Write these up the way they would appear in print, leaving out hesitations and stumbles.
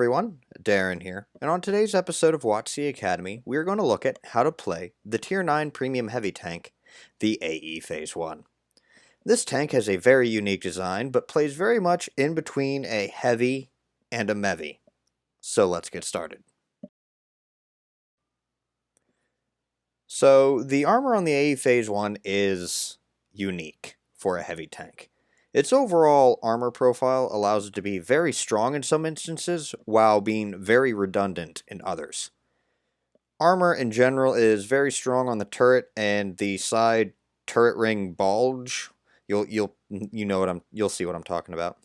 everyone, Darren here, and on today's episode of WotC Academy, we are going to look at how to play the Tier 9 Premium Heavy Tank, the AE Phase 1. This tank has a very unique design, but plays very much in between a heavy and a mevy. So let's get started. So the armor on the AE Phase 1 is unique for a heavy tank. Its overall armor profile allows it to be very strong in some instances, while being very redundant in others. Armor in general is very strong on the turret and the side turret ring bulge. You'll see what I'm talking about.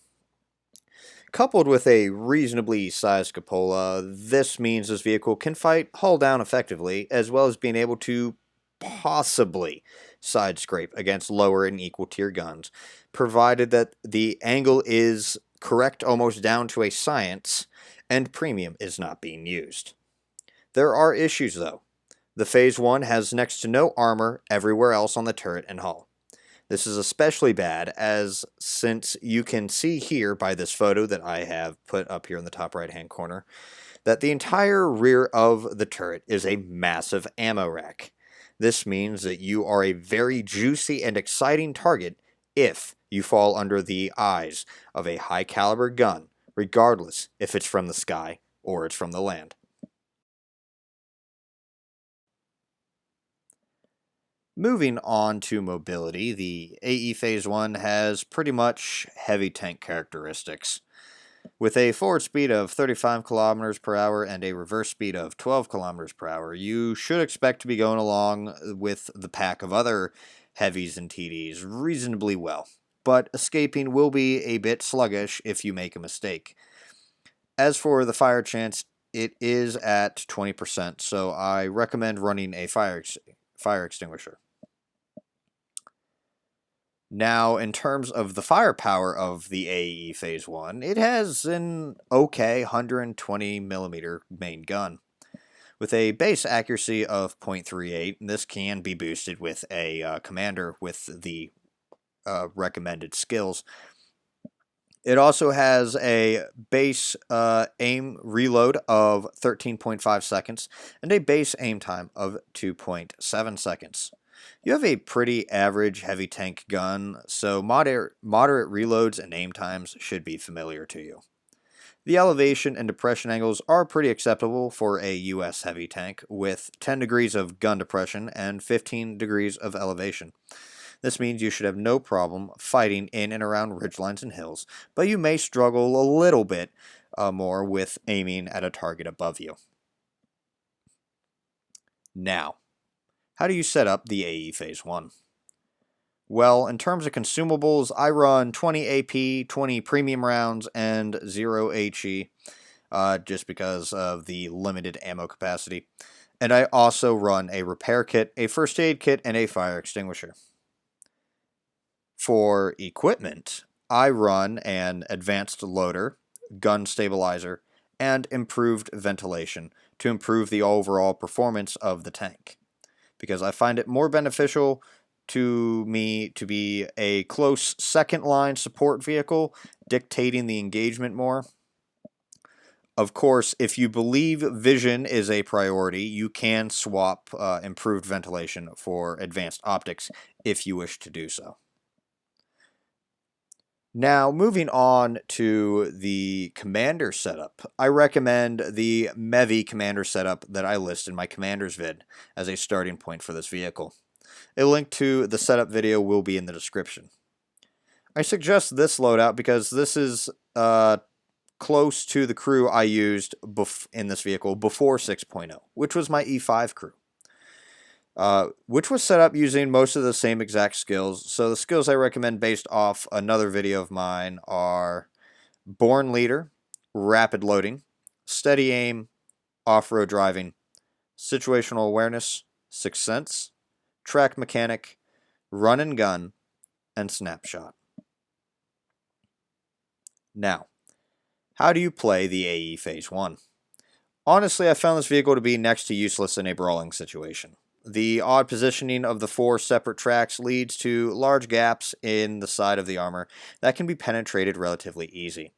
Coupled with a reasonably sized cupola, this means this vehicle can fight hull down effectively, as well as being able to possibly side scrape against lower and equal tier guns, provided that the angle is correct almost down to a science and premium is not being used. There are issues though. The Phase 1 has next to no armor everywhere else on the turret and hull. This is especially bad since you can see here by this photo that I have put up here in the top right hand corner that the entire rear of the turret is a massive ammo rack. This means that you are a very juicy and exciting target if you fall under the eyes of a high caliber gun, regardless if it's from the sky or it's from the land. Moving on to mobility, the AE Phase 1 has pretty much heavy tank characteristics. With a forward speed of 35 kilometers per hour and a reverse speed of 12 kilometers per hour, you should expect to be going along with the pack of other heavies and TDs reasonably well, but escaping will be a bit sluggish if you make a mistake. As for the fire chance, it is at 20%, so I recommend running a fire extinguisher. Now, in terms of the firepower of the AE Phase 1, it has an okay 120mm main gun. With a base accuracy of .38, this can be boosted with a commander with the recommended skills. It also has a base aim reload of 13.5 seconds and a base aim time of 2.7 seconds. You have a pretty average heavy tank gun, so moderate reloads and aim times should be familiar to you. The elevation and depression angles are pretty acceptable for a US heavy tank, with 10 degrees of gun depression and 15 degrees of elevation. This means you should have no problem fighting in and around ridgelines and hills, but you may struggle a little bit more with aiming at a target above you. Now, how do you set up the AE Phase 1? Well, in terms of consumables, I run 20 AP, 20 premium rounds, and 0 HE, just because of the limited ammo capacity. And I also run a repair kit, a first aid kit, and a fire extinguisher. For equipment, I run an advanced loader, gun stabilizer, and improved ventilation to improve the overall performance of the tank, because I find it more beneficial to me to be a close second line support vehicle, dictating the engagement more. Of course, if you believe vision is a priority, you can swap improved ventilation for advanced optics if you wish to do so. Now, moving on to the commander setup, I recommend the Mevy commander setup that I list in my commander's vid as a starting point for this vehicle. A link to the setup video will be in the description. I suggest this loadout because this is close to the crew I used in this vehicle before 6.0, which was my E5 crew. Which was set up using most of the same exact skills. So the skills I recommend based off another video of mine are Born Leader, Rapid Loading, Steady Aim, Off-Road Driving, Situational Awareness, Sixth Sense, Track Mechanic, Run and Gun, and Snapshot. Now, how do you play the AE Phase 1? Honestly, I found this vehicle to be next to useless in a brawling situation. The odd positioning of the 4 separate tracks leads to large gaps in the side of the armor that can be penetrated relatively easy.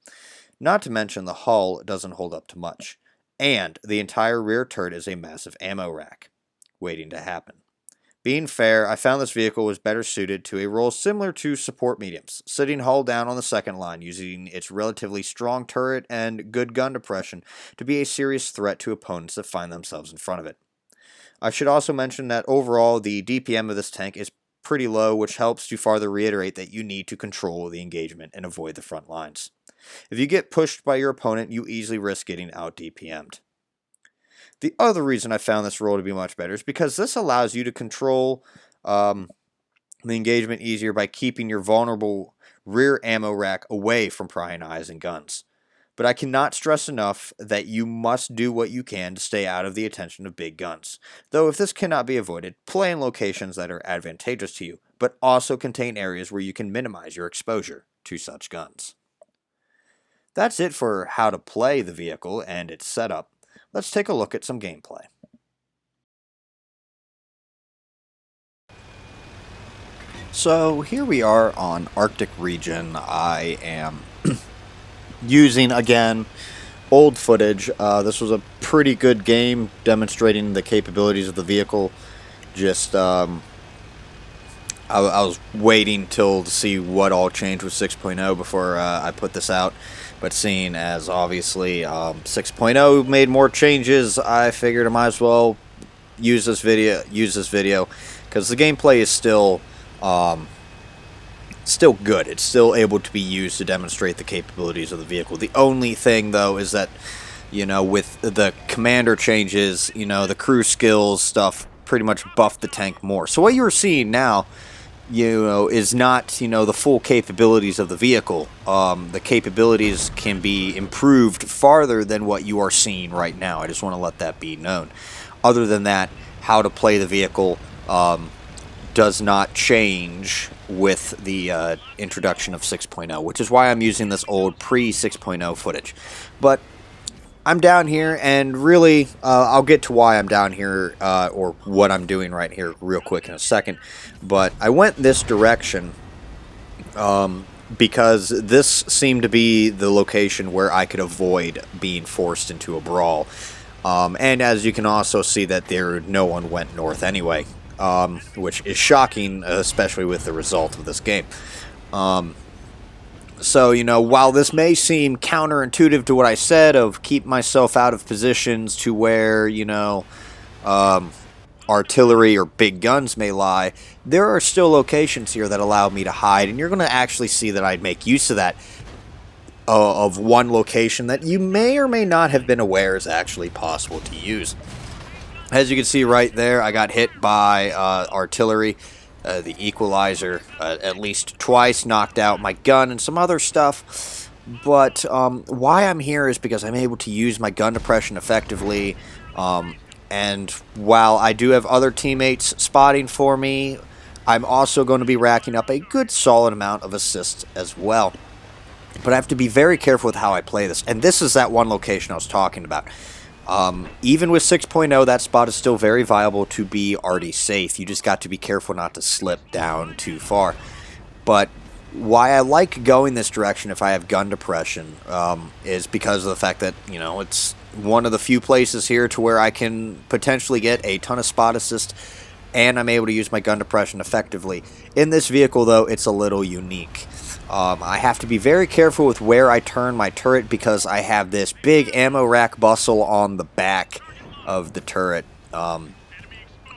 Not to mention the hull doesn't hold up to much, and the entire rear turret is a massive ammo rack, waiting to happen. Being fair, I found this vehicle was better suited to a role similar to support mediums, sitting hull down on the second line, using its relatively strong turret and good gun depression to be a serious threat to opponents that find themselves in front of it. I should also mention that overall the DPM of this tank is pretty low, which helps to farther reiterate that you need to control the engagement and avoid the front lines. If you get pushed by your opponent, you easily risk getting out DPM'd. The other reason I found this role to be much better is because this allows you to control the engagement easier by keeping your vulnerable rear ammo rack away from prying eyes and guns. But I cannot stress enough that you must do what you can to stay out of the attention of big guns. Though if this cannot be avoided, play in locations that are advantageous to you, but also contain areas where you can minimize your exposure to such guns. That's it for how to play the vehicle and its setup. Let's take a look at some gameplay. So here we are on Arctic region. I am using, again, old footage. This was a pretty good game demonstrating the capabilities of the vehicle. Just, I was waiting to see what all changed with 6.0 before I put this out. But seeing as obviously 6.0 made more changes, I figured I might as well use this video because the gameplay is still good. It's still able to be used to demonstrate the capabilities of the vehicle. The only thing though is that, you know, with the commander changes, you know, the crew skills stuff pretty much buffed the tank more. So what you're seeing now, you know, is not, you know, the full capabilities of the vehicle. The capabilities can be improved farther than what you are seeing right now. I just want to let that be known. Other than that, how to play the vehicle does not change with the introduction of 6.0, which is why I'm using this old pre-6.0 footage. But I'm down here, and really, I'll get to why I'm down here, or what I'm doing right here real quick in a second. But I went this direction because this seemed to be the location where I could avoid being forced into a brawl. And as you can also see that no one went north anyway, which is shocking, especially with the result of this game. So, you know, while this may seem counterintuitive to what I said of keep myself out of positions to where, you know, artillery or big guns may lie, there are still locations here that allow me to hide, and you're going to actually see that I'd make use of that, of one location that you may or may not have been aware is actually possible to use. As you can see right there, I got hit by artillery. The equalizer at least twice knocked out my gun and some other stuff. But why I'm here is because I'm able to use my gun depression effectively. And while I do have other teammates spotting for me, I'm also going to be racking up a good solid amount of assists as well. But I have to be very careful with how I play this. And this is that one location I was talking about. Even with 6.0, that spot is still very viable to be already safe. You just got to be careful not to slip down too far. But why I like going this direction if I have gun depression is because of the fact that, you know, it's one of the few places here to where I can potentially get a ton of spot assist, and I'm able to use my gun depression effectively. In this vehicle, though, it's a little unique. I have to be very careful with where I turn my turret because I have this big ammo rack bustle on the back of the turret.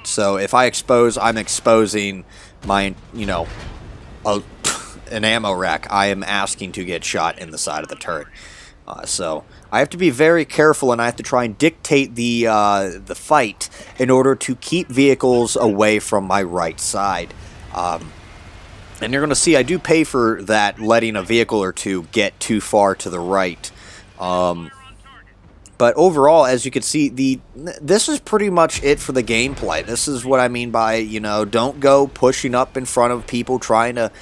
So if I expose, I'm exposing my, you know, an ammo rack. I am asking to get shot in the side of the turret. So I have to be very careful, and I have to try and dictate the fight in order to keep vehicles away from my right side. And you're going to see I do pay for that, letting a vehicle or two get too far to the right. But overall, as you can see, this is pretty much it for the gameplay. This is what I mean by, you know, don't go pushing up in front of people trying to,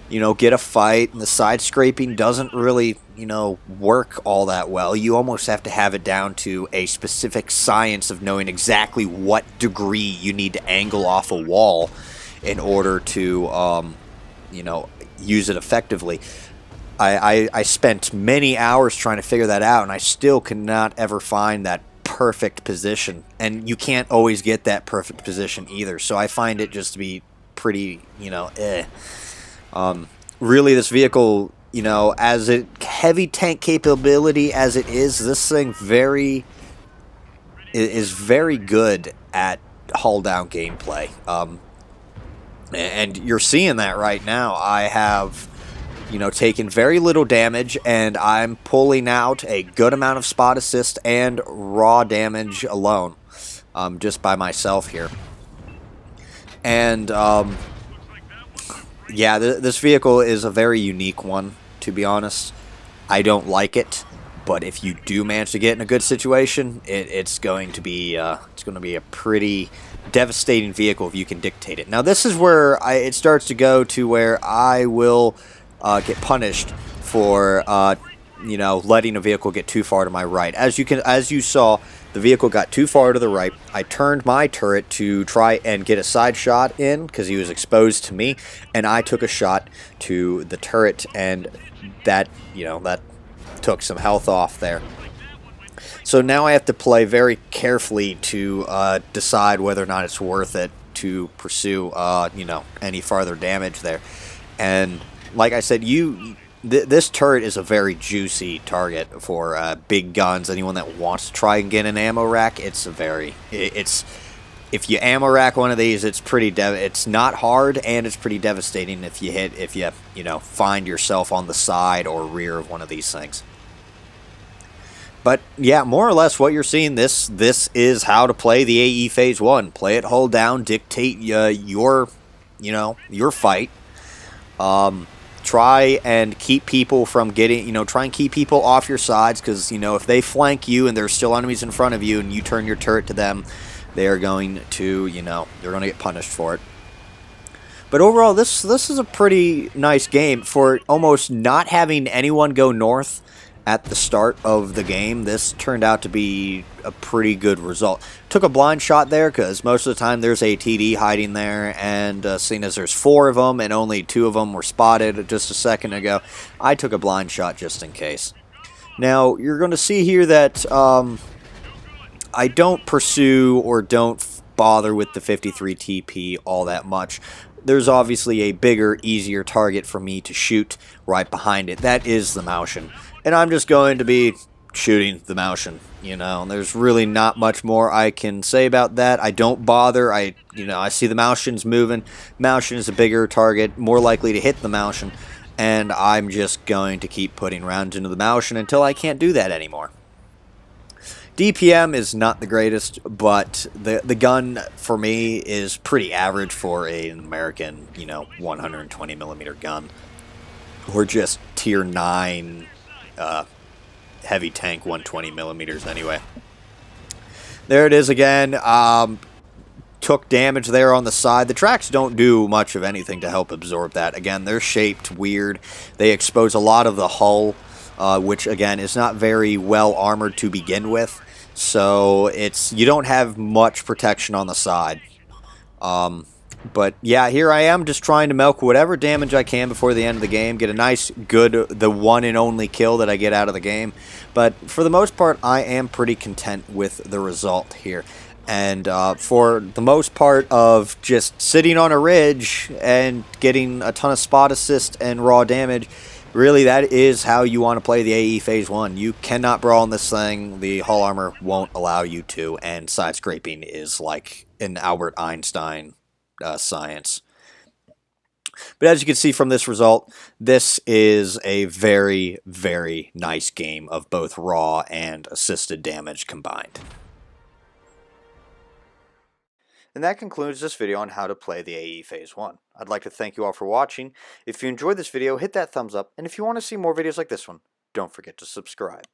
you know, get a fight. And the side scraping doesn't really, you know, work all that well. You almost have to have it down to a specific science of knowing exactly what degree you need to angle off a wall in order to, you know, use it effectively. I spent many hours trying to figure that out, and I still cannot ever find that perfect position. And you can't always get that perfect position either. So I find it just to be pretty, really, this vehicle, as a heavy tank capability as it is, this thing is very good at hull down gameplay. And you're seeing that right now. I have, taken very little damage, and I'm pulling out a good amount of spot assist and raw damage alone, just by myself here. And, yeah, this vehicle is a very unique one, to be honest. I don't like it, but if you do manage to get in a good situation, it's going to be a pretty devastating vehicle if you can dictate it. Now, this is where it starts to go to where I will get punished for letting a vehicle get too far to my right. As you saw, the vehicle got too far to the right. I turned my turret to try and get a side shot in because he was exposed to me, and I took a shot to the turret, and that took some health off there. So now I have to play very carefully to decide whether or not it's worth it to pursue any farther damage there. And like I said, this turret is a very juicy target for big guns. Anyone that wants to try and get an ammo rack, if you ammo rack one of these, it's not hard, and it's pretty devastating if you find yourself on the side or rear of one of these things. But yeah, more or less what you're seeing, this is how to play the AE Phase 1. Play it, hold down, dictate your fight. Try and keep people from try and keep people off your sides, because, if they flank you and there's still enemies in front of you and you turn your turret to them, they are going to, they're going to get punished for it. But overall, this is a pretty nice game for almost not having anyone go north at the start of the game. This turned out to be a pretty good result. Took a blind shot there because most of the time there's a TD hiding there, and seeing as there's 4 of them and only 2 of them were spotted just a second ago, I took a blind shot just in case. Now, you're going to see here that I don't pursue or don't bother with the 53 TP all that much. There's obviously a bigger, easier target for me to shoot right behind it. That is the Maushan. And I'm just going to be shooting the Maushan. There's really not much more I can say about that. I don't bother. I see the Maushan's moving. Maushan is a bigger target, more likely to hit the Maushan. And I'm just going to keep putting rounds into the Maushan until I can't do that anymore. DPM is not the greatest, but the gun for me is pretty average for an American, 120mm gun. Or just tier 9 heavy tank 120mm anyway. There it is again. Took damage there on the side. The tracks don't do much of anything to help absorb that. Again, they're shaped weird. They expose a lot of the hull, which again is not very well armored to begin with. So you don't have much protection on the side. But yeah, here I am just trying to milk whatever damage I can before the end of the game. Get a nice, the one and only kill that I get out of the game. But for the most part, I am pretty content with the result here. And for the most part of just sitting on a ridge and getting a ton of spot assist and raw damage, really that is how you want to play the AE Phase 1. You cannot brawl in this thing. The hull armor won't allow you to, and side scraping is like an Albert Einstein science. But as you can see from this result, this is a very, very nice game of both raw and assisted damage combined. And that concludes this video on how to play the AE Phase 1. I'd like to thank you all for watching. If you enjoyed this video, hit that thumbs up, and if you want to see more videos like this one, don't forget to subscribe.